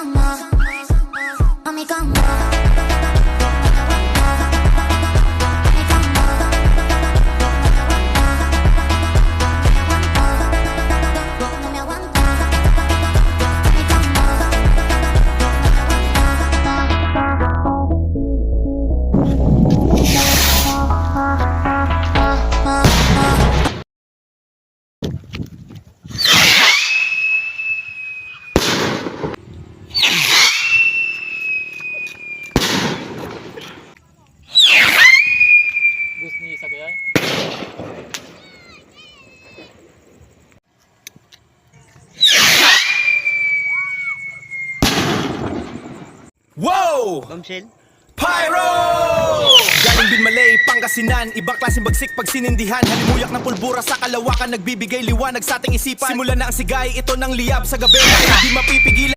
como, mami como. Gusto niya sa kaya? Wow! Bombshell? Pyro! Galing din Malay, Pangasinan. Ibang klaseng bagsik pag sinindihan. Halimuyak ng pulbura sa kalawakan. Nagbibigay liwanag sa ating isipan. Simula na ang sigay, ito ng liyab sa gabi. Hindi mapipigilan.